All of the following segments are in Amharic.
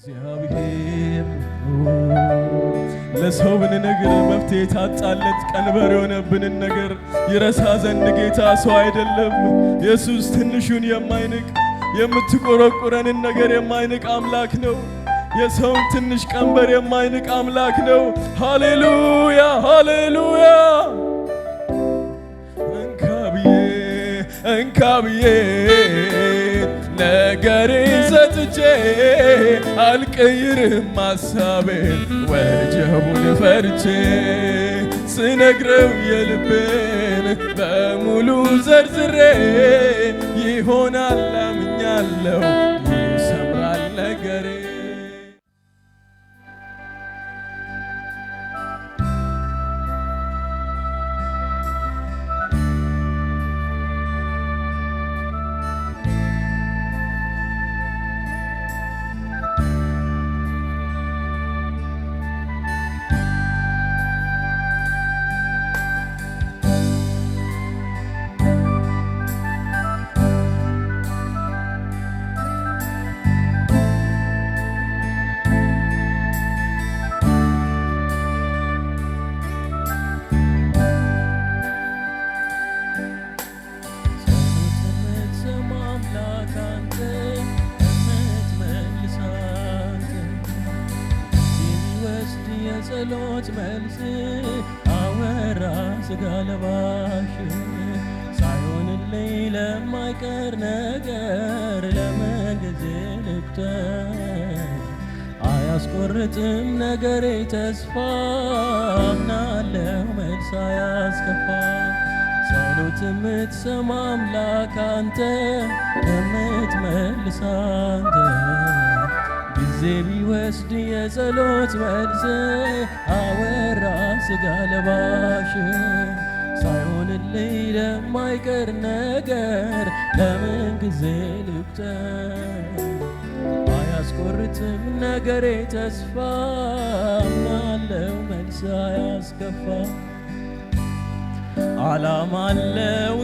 እግዚአብሔር ለሰው ብንነግር መፍትሄ ታጣለት ቀንበር የሆነብንን ነገር ይረሳ ዘንድ ጌታ ሰው አይደለም። ኢየሱስ ትንሹን የማይንቅ የምትቆረቁረንን ነገር የማይንቅ አምላክ ነው። የሰውን ትንሽ ቀንበር የማይንቅ አምላክ ነው። ሃሌሉያ ሃሌሉያ። እንካብዬ ነገሬ ሰጥቼ አልቀይርም ሐሳቤን ወጀቡን ፈርቼ ስነግረው የልቤን በሙሉ ዘርዝሬ ይሆናል አምኛለሁ ይሰምራል ነገሬ። ጸሎት መልስ አወራ ስጋ ለባሽ ሳይሆንልኝ ለማይቀር ነገር ለምን ጊዜ ልቁጠር አያስቆርጥም ነገሬ ተስፋ አምናለሁ መልስ አያስከፋ ጸሎት የምትሰማ አምላክ አንተ የምትመልስ አንተ ጊዜ ቢወስድ የጸሎት መልስ አወራ ስጋ ለባሽ ሳይሆንልኝ ለማይቀር ነገር ለምን ጊዜ ልቁጠር አያስቆርጥም ነገሬ ተስፋ አምናለሁ መልስ አያስከፋ ዓላማ አለው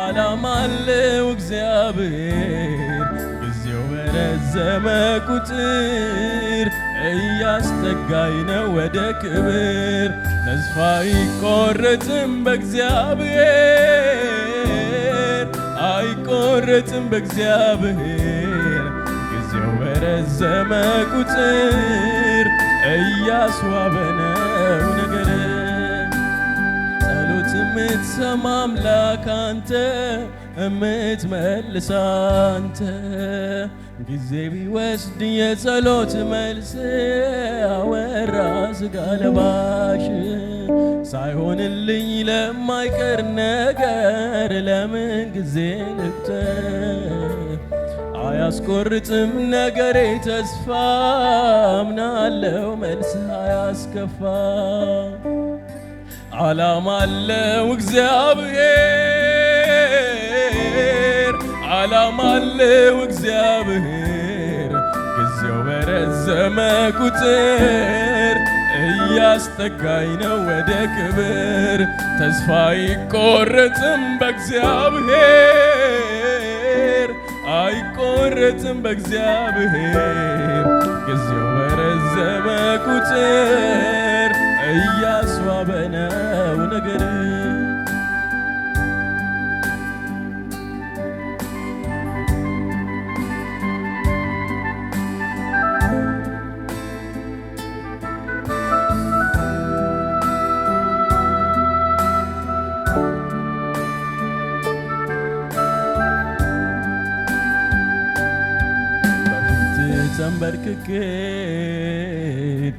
ዓላማ አለው እግዚአብሔር ጊዜው በረዘመ ቁጥር እያስጠጋኝ ነው ወደ ክብር ተስፋ አይቆረጥም በእግዚአብሔር ጊዜው በረዘመ ቁጥር እያስዋበ ነው ነገር የምትሰማ አምላክ አንተ የምትመልስ አንተ ጊዜ ቢወስድ የጸሎት መልስ አወራ ስጋ ለባሽ ሳይሆንልኝ ለማይቀር ነገር ለምን ጊዜ ልቁጠር አያስቆርጥም ነገሬ ተስፋ አምናለሁ መልስ አያስከፋ ዓላማ አለው እግዚአብሔር ጊዜው በረዘመ ቁጥር እያስጠጋኝ ነው ወደ ክብር ተስፋ አይቆረጥም በእግዚአብሔር ጊዜው በረዘመ ቁጥር እያስዋበ ነው ነገር በፊት ተንበርክኬ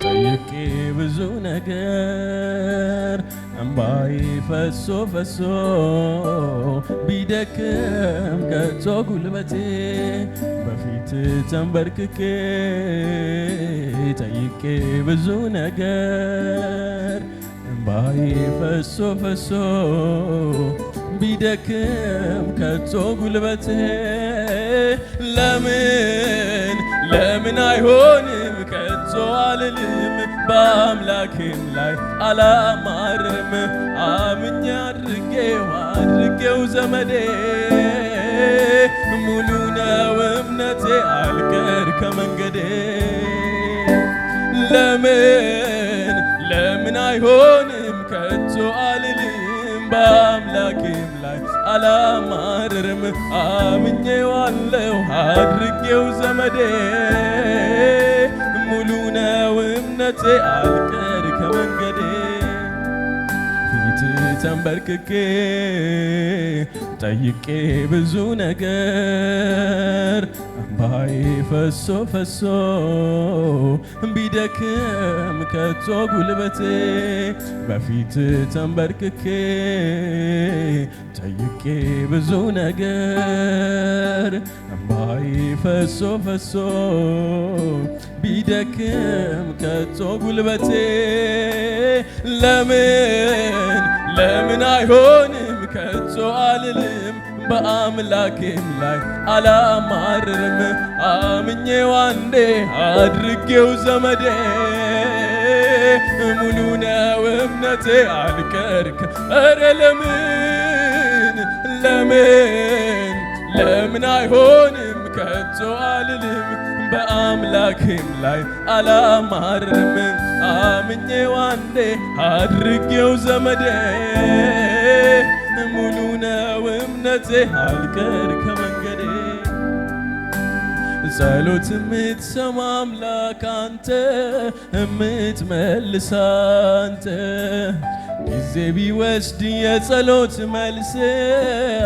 ጠይቄ ብዙ ነገር እንባዬ ፈሶ ቢደክም ከቶ ጉልበቴ በፊት ተንበርክኬ ጠይቄ ብዙ ነገር እንባዬ ፈሶ ቢደክም ከቶ ጉልበቴ ለምን አይሆንም ከቶ አልልም በአምላኬም ላይ አላማርም አምኜ አድርጌው ዘመዴ ሙሉ ነው እምነቴ አልቀር ከመንገዴ። ለምን አይሆንም ከቶ አልልም በአምላኬም ላይ አላማርርም። አምኜዋለሁ አድርጌው ዘመዴ ሙሉ ነው እምነቴ አልቀር ከመንገዴ። ፊት ተንበርክኬ ጠይቄ ብዙ ነገር እምባዬ ፈሶ ፈሶ ቢደክም ከቶ ጉልበቴ በፊት ተንበርክኬ ጠይቄ ብዙ ነገር እምባዬ ፈሶ ፈሶ ቢደክም ከቶ ጉልበቴ ለምን አይሆንም ከቶ አልልም በአምላኬም ላይ አላማርርም። አምኜው አንዴ አድርጌው ዘመዴ ሙሉ ነው እምነቴ አልቀርክ። ኧረ ለምን አይሆንም ከቶ አልልም በአምላኬም ላይ አላማርርም። አምኜው አንዴ አድርጌው ዘመዴ ሙሉ ነው እምነቴ አልቀር ከመንገዴ። ጸሎት የምትሰማ አምላክ አንተ የምትመልስ አንተ ጊዜ ቢወስድ የጸሎት መልስ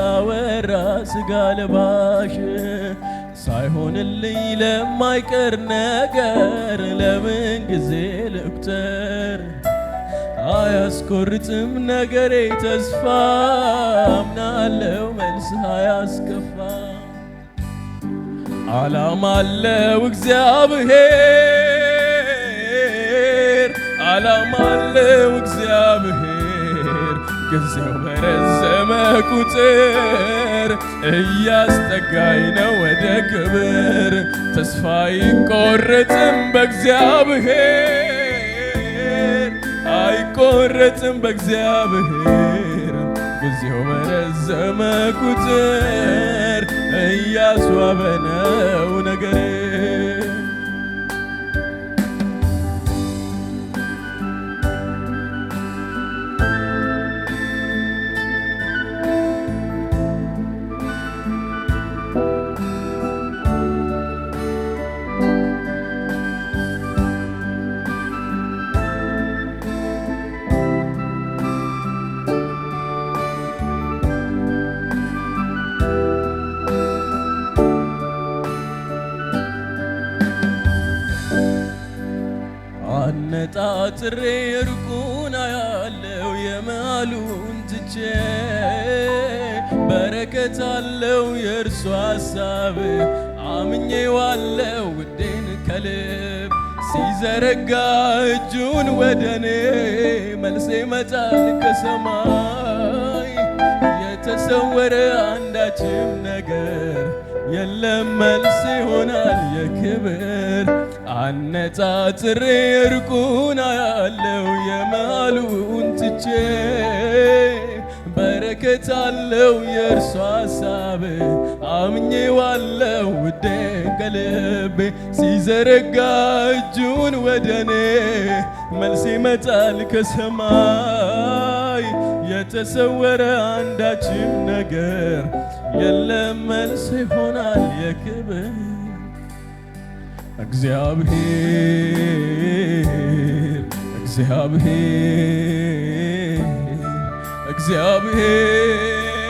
አወራ ስጋ ለባሽ ሳይሆንልኝ ለማይቀር ነገር ለምን ጊዜ ልቁጠር? አያስቆርጥም ነገሬ ተስፋ አምናለው መልስ አያስከፋ። ዓላማ አለው እግዚአብሔር ዓላማ አለው እግዚአብሔር ጊዜው በረዘመ ቁጥር እያስጠጋኝ ነው ወደ ክብር። ተስፋ አይቆረጥም በእግዚአብሔር አይቆረጥም በእግዚአብሔር ጊዜው በረዘመ ቁጥር እያስዋበ ነው ነገሬ። አነጣጥሬ ሩቁን አያለው የመሃሉን ትቼ በረከት አለው የእርሱ ሐሳብ አምኜዋለው ውዴን ከልብ ሲዘረጋ እጁን ወደኔ መልሴ መጣል ከሰማይ የተሰወረ አንዳችም ነገር የለም መልስ ይሆናል የክብር። አነጣጥሬ ርቁን አያለው የመሃሉን ትቼ በረከት አለው የእርሱ ሐሳብ አምኜዋለው ውዴን ከልቤ ሲዘረጋ እጁን ወደኔ መልስ ይመጣል ከሰማይ የተሰወረ አንዳችም ነገር የለም መልስ ይሆናል የክብር።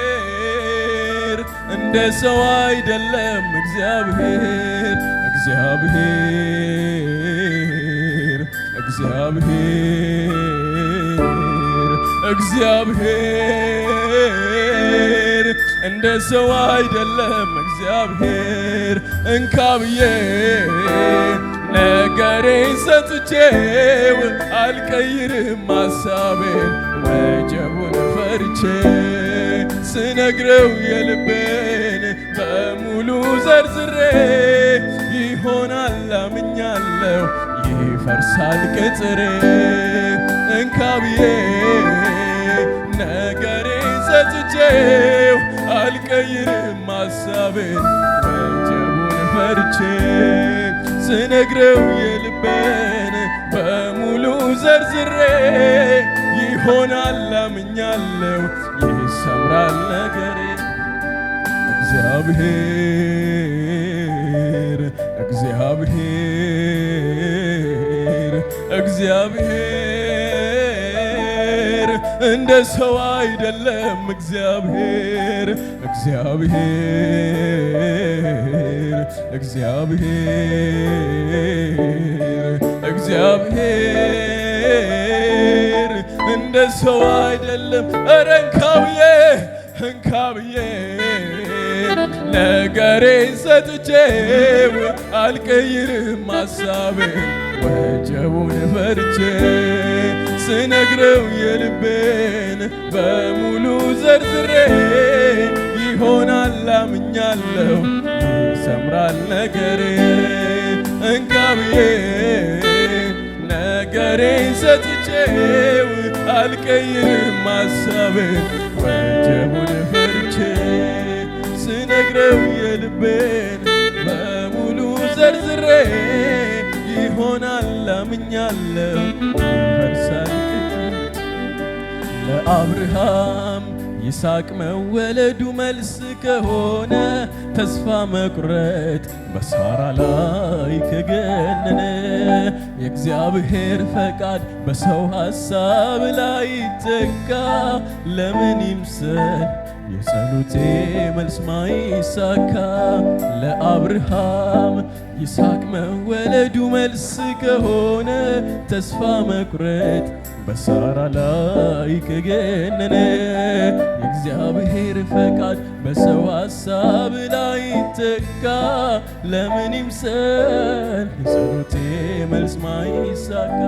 እግዚአብሔር እንደ ሰው አይደለም። እግዚአብሔር እንደ ሰው አይደለም። እግዚአብሔር እንካ ብዬ ነገሬን ሰጥቼው አልቀይርም ሐሳቤን ወጀቡን ፈርቼ ስነግረው የልቤን በሙሉ ዘርዝሬ ይሆናል አምኛለሁ ይፈርሳል ቅጥሬ። እንካ ብዬ ነገሬን ሰጥቼው አልቀይርም ሐሳቤን ወጀቡን ፈርቼ ስነግረው የልቤን በሙሉ ዘርዝሬ ይሆናል አምኛለሁ ይሰምራል ነገሬ። እግዚአብሔር እግዚአብሔር እግዚአብሔር እንደ ሰው አይደለም። እግዚአብሔር እግዚአብሔር እግዚአብሔር እግዚአብሔር እንደ ሰው አይደለም። ኧረ እንካብዬ ነገሬን ሰጥቼው አልቀይርም ሐሳቤን ወጀቡን ፈርቼ ስነግረው የልቤን በሙሉ ዘርዝሬ ይሆናል አምኛለሁ ይሰምራል ነገሬ። እንካብዬ ነገሬን ሰጥቼው አልቀይርም ሐሳቤን ወጀቡን ፈርቼ ስነግረው የልቤን በሙሉ ዘርዝሬ ይሆናል አምኛለሁ ይፈርሳል። ለአብርሃም ይስሐቅ መወለዱ መልስ ከሆነ ተስፋ መቁረጥ በሳራ ላይ ከገነነ የእግዚአብሔር ፈቃድ በሰው ሐሳብ ላይ ይተካ ለምን ይምሰል የጸሎቴ መልስ ማይሳካ። ለአብርሃም ይስሐቅ መወለዱ መልስ ከሆነ ተስፋ መቁረጥ በሳራ ላይ ከገነነ የእግዚአብሔር ፈቃድ በሰው ሐሳብ ላይ ይተካ ለምን ይምሰል የጸሎቴ መልስ ማይሳካ።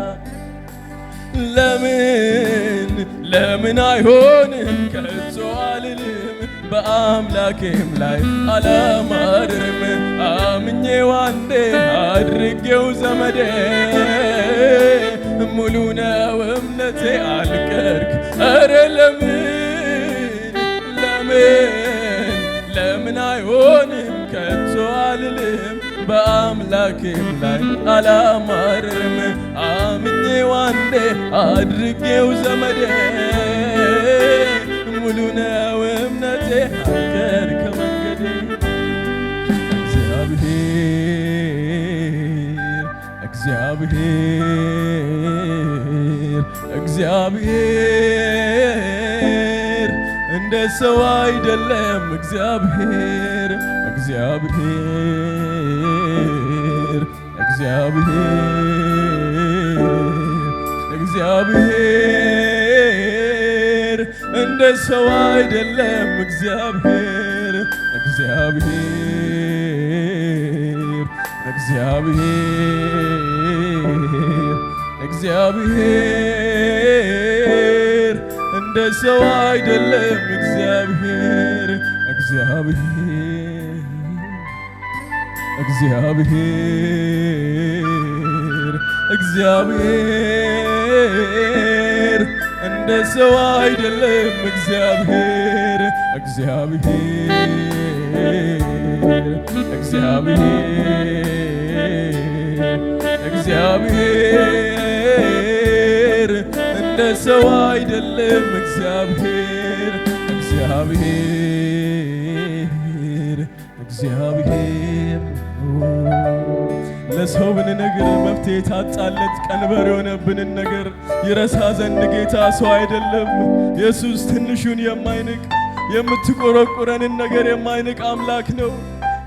ለምን አይሆንም ከቶ አልልም በአምላኬም ላይ አላማርም። አምኜው አንዴ አድርጌው ዘመዴ ሙሉ ነው እምነቴ አልቀርክ። ኧረ ለምን አይሆንም ከቶ አልልም በአምላኬም ላይ አላማርም። አምኜው አንዴ አድርጌው ዘመዴ ሙሉ ነው እምነቴ አልቀር ከመንገዴ። እግዚአብሔር እግዚአብሔር እንደ ሰው አይደለም። እግዚአብሔር እግዚአብሔር እግዚአብሔር እንደ ሰው አይደለም። እግዚአብሔር እግዚአብሔር እግዚአብሔር እንደ ሰው አይደለም። እግዚአብሔር እግዚአብሔር እንደ ሰው አይደለም። እግዚአብሔር እግዚአብሔር እንደ ሰው አይደለም። እግዚአብሔር ለሰው ብንነግር መፍትሄ ታጣለት ቀንበር የሆነብንን ነገር ይረሳ ዘንድ ጌታ ሰው አይደለም። ኢየሱስ ትንሹን የማይንቅ የምትቆረቁረንን ነገር የማይንቅ አምላክ ነው።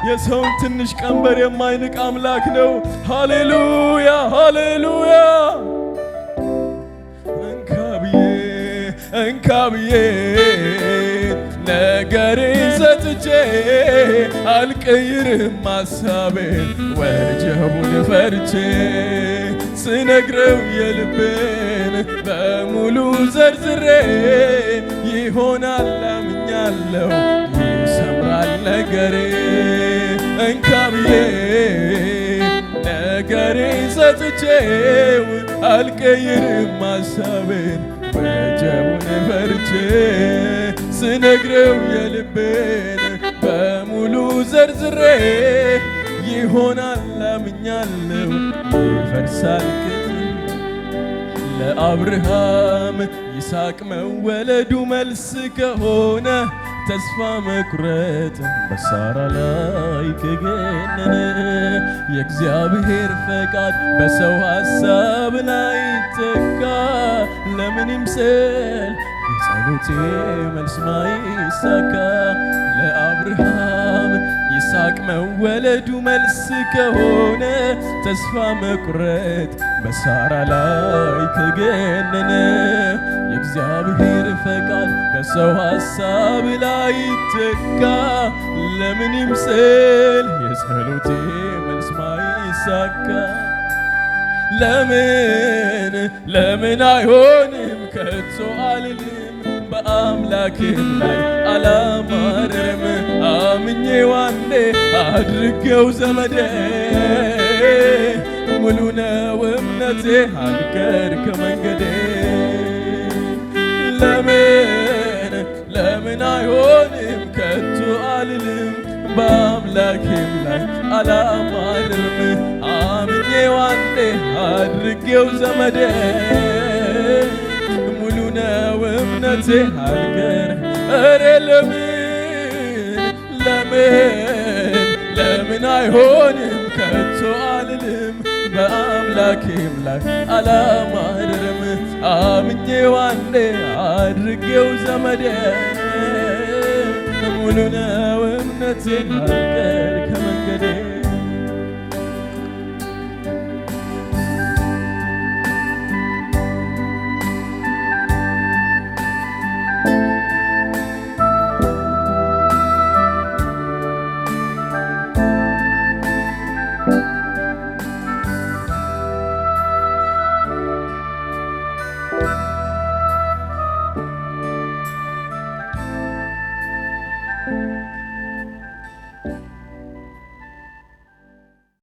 የሰውን ትንሽ ቀንበር የማይንቅ አምላክ ነው። ሃሌሉያ ሃሌሉያ። እንካብዬ ነገሬን ሰጥቼ አልቀይርም ሐሳቤን ወጀቡን ፈርቼ ስነግረው የልቤን በሙሉ ዘርዝሬ ይሆናል አምኛለሁ ይሰምራል ነገሬ። እንካብዬ ነገሬን ሰጥቼው አልቀይርም ሐሳቤን ወጀቡን ፈርቼ ስነግረው የልቤን በሙሉ ዘርዝሬ ይሆናል አምኛለሁ ይፈርሳል ለአብርሃም ይስሐቅ መወለዱ መልስ ከሆነ ተስፋ መቁረጥ በሳራ ላይ ከገነነ የእግዚአብሔር ፈቃድ በሰው ሐሳብ ላይ ተካ ለምን ይምሰል የጸሎቴ መልስ ማይሳካ ለአብርሃም ይስሐቅ መወለዱ መልስ ከሆነ ተስፋ መቁረጥ በሳራ ላይ ከገነነ የእግዚአብሔር ፈቃድ በሰው ሐሳብ ላይ ተካ ለምን ይምሰል የጸሎቴ መልስ ማይሳካ ለምን አይሆንም ከቶ አልልም በአምላክም ላይ አላማርርም አምኜው አንዴ አድርጌው ዘመዴ ሙሉ ነው እምነቴ አልቀር ከመንገዴ ለምን አይሆንም ከቶ አልልም በአምላኬም ላይ አላማርርም አምኜው አንዴ አድርጌው ዘመዴ ሙሉ ነው እምነቴ አልቀር እረ ለምን አይሆንም ከቶ አልልም በአምላኬም ላይ አላማርርም አምኜው አንዴ አድርጌው ዘመዴ ሙሉ ነው እምነቴ አልቀር